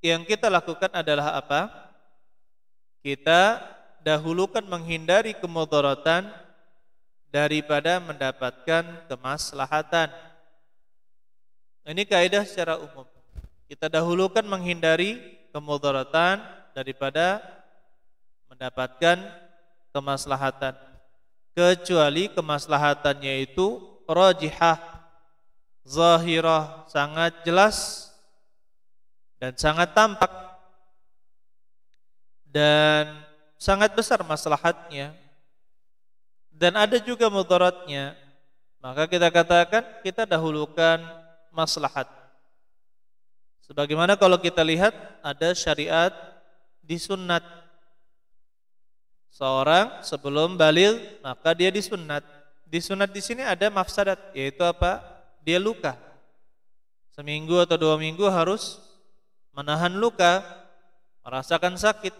yang kita lakukan adalah apa? Kita dahulukan menghindari kemudaratan daripada mendapatkan kemaslahatan. Ini kaidah secara umum. Kita dahulukan menghindari kemudaratan daripada mendapatkan kemaslahatan, kecuali kemaslahatannya itu rajihah, zahirah, sangat jelas dan sangat tampak dan sangat besar maslahatnya, dan ada juga mudaratnya, maka kita katakan kita dahulukan maslahat. Sebagaimana kalau kita lihat ada syariat disunat. Seorang sebelum baligh maka dia disunat. Disunat di sini ada mafsadat, yaitu apa? Dia luka. Seminggu atau 2 minggu harus menahan luka, merasakan sakit.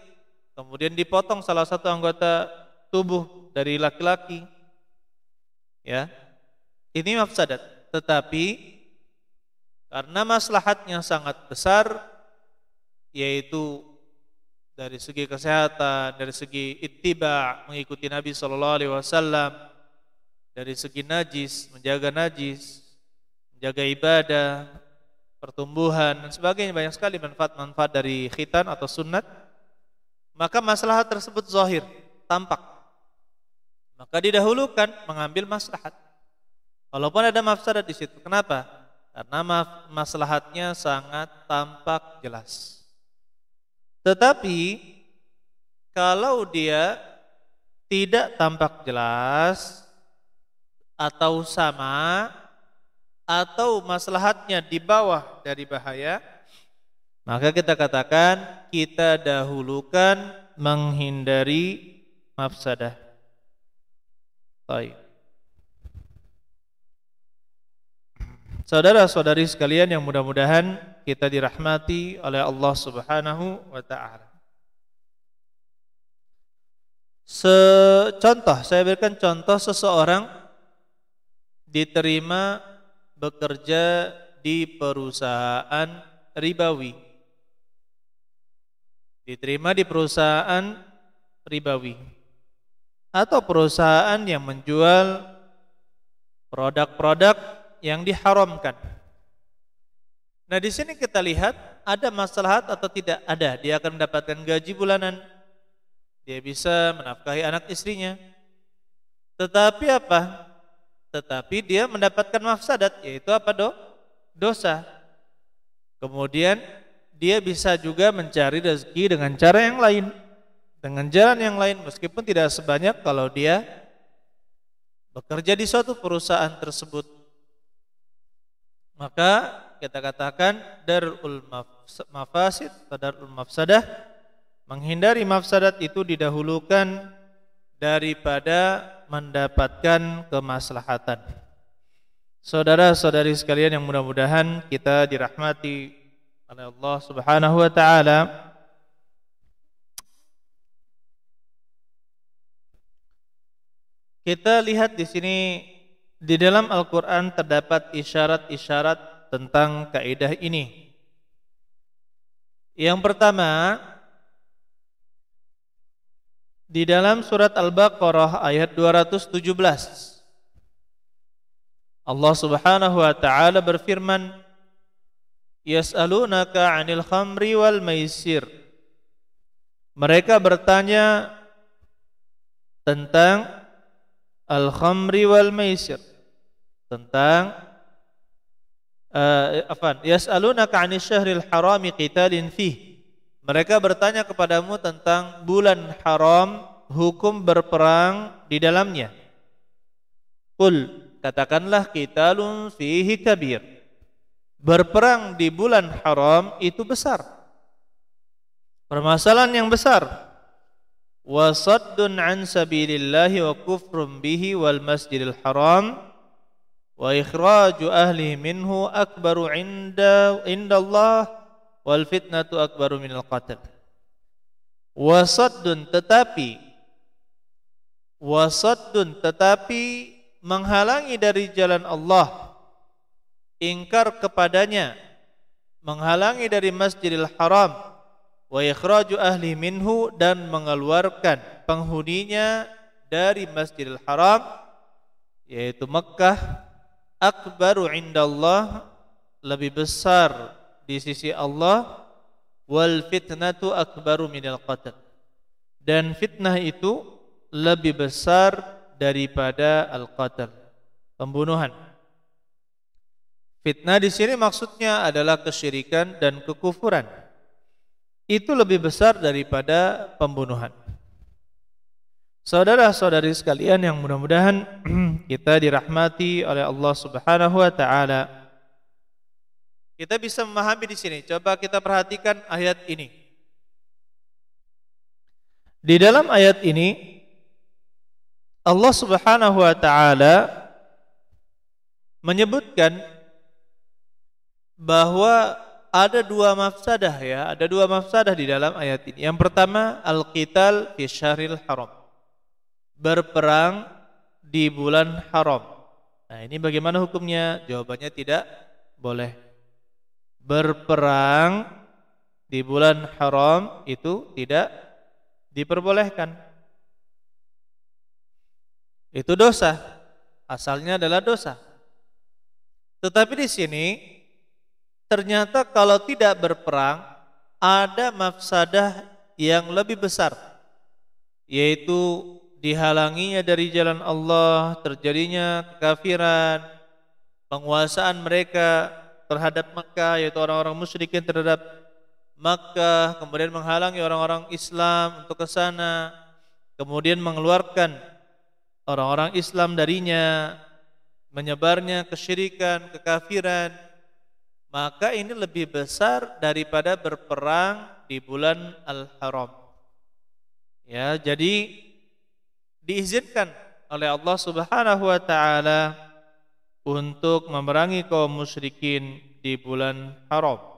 Kemudian dipotong salah satu anggota tubuh dari laki-laki. Ya. Ini mafsadat. Tetapi karena maslahatnya sangat besar, yaitu dari segi kesehatan, dari segi ittiba, mengikuti Nabi sallallahu alaihi wasallam, dari segi najis, menjaga ibadah, pertumbuhan dan sebagainya, banyak sekali manfaat-manfaat dari khitan atau sunnat. Maka maslahat tersebut zahir, tampak. Maka didahulukan mengambil maslahat. Walaupun ada mafsadat di situ. Kenapa? Karena maslahatnya sangat tampak jelas. Tetapi kalau dia tidak tampak jelas atau sama atau maslahatnya di bawah dari bahaya, maka kita katakan kita dahulukan menghindari mafsadah. Baik. Saudara-saudari sekalian yang mudah-mudahan kita dirahmati oleh Allah Subhanahu wa taala. Saya berikan contoh seseorang diterima bekerja di perusahaan ribawi. Diterima di perusahaan ribawi atau perusahaan yang menjual produk-produk yang diharamkan. Nah, di sini kita lihat ada maslahat atau tidak ada. Dia akan mendapatkan gaji bulanan. Dia bisa menafkahi anak istrinya. Tetapi apa? Tetapi dia mendapatkan mafsadat, yaitu apa? Dosa. Kemudian dia bisa juga mencari rezeki dengan cara yang lain, dengan jalan yang lain, meskipun tidak sebanyak kalau dia bekerja di suatu perusahaan tersebut. Maka kita katakan darul mafasid, darul mafsadah, menghindari mafsadat itu didahulukan daripada mendapatkan kemaslahatan. Saudara-saudari sekalian yang mudah-mudahan kita dirahmati oleh Allah Subhanahu wa taala. Kita lihat di sini di dalam Al-Quran terdapat isyarat-isyarat tentang kaidah ini. Yang pertama, di dalam surat Al-Baqarah ayat 217, Allah Subhanahu wa taala berfirman, "Yas'alunaka 'anil khamri wal maisir." Mereka bertanya tentang al-khamri wal maisir, tentang yas'alunaka 'anil syahril harami qitalin fih. Mereka bertanya kepadamu tentang bulan haram, hukum berperang di dalamnya. Qul, katakanlah, qitalun fihi kabir. Berperang di bulan haram itu besar, permasalahan yang besar. Wa saddun an sabilillahi wa kufrun bihi wal masjidil haram wa ikhraju ahlihi minhu akbaru indallah wal fitnatu akbaru minal qatl. Wa saddun, tetapi menghalangi dari jalan Allah, ingkar kepadanya, menghalangi dari Masjidil Haram, wa ikhraju ahli minhu, dan mengeluarkan penghuninya dari Masjidil Haram, yaitu Mekkah, akbaru indallah, lebih besar di sisi Allah, wal fitnatu akbaru minal qatl, dan fitnah itu lebih besar daripada al-qatl, pembunuhan. Fitnah di sini maksudnya adalah kesyirikan dan kekufuran. Itu lebih besar daripada pembunuhan. Saudara-saudari sekalian yang mudah-mudahan kita dirahmati oleh Allah Subhanahu wa taala. Kita bisa memahami di sini. Coba kita perhatikan ayat ini. Di dalam ayat ini Allah Subhanahu wa taala menyebutkan bahwa ada dua mafsadah, ya, ada dua mafsadah di dalam ayat ini. Yang pertama, al-qital fi syahril haram, berperang di bulan haram. Nah, ini bagaimana hukumnya? Jawabannya tidak boleh. Berperang di bulan haram itu tidak diperbolehkan. Itu dosa. Asalnya adalah dosa. Tetapi di sini ternyata kalau tidak berperang ada mafsadah yang lebih besar, yaitu dihalanginya dari jalan Allah, terjadinya kekafiran, penguasaan mereka terhadap Makkah, yaitu orang-orang musyrikin terhadap Makkah, kemudian menghalangi orang-orang Islam untuk ke sana, kemudian mengeluarkan orang-orang Islam darinya, menyebarnya kesyirikan, kekafiran. Maka ini lebih besar daripada berperang di bulan Al-Haram. Ya, jadi diizinkan oleh Allah Subhanahu wa taala untuk memerangi kaum musyrikin di bulan haram.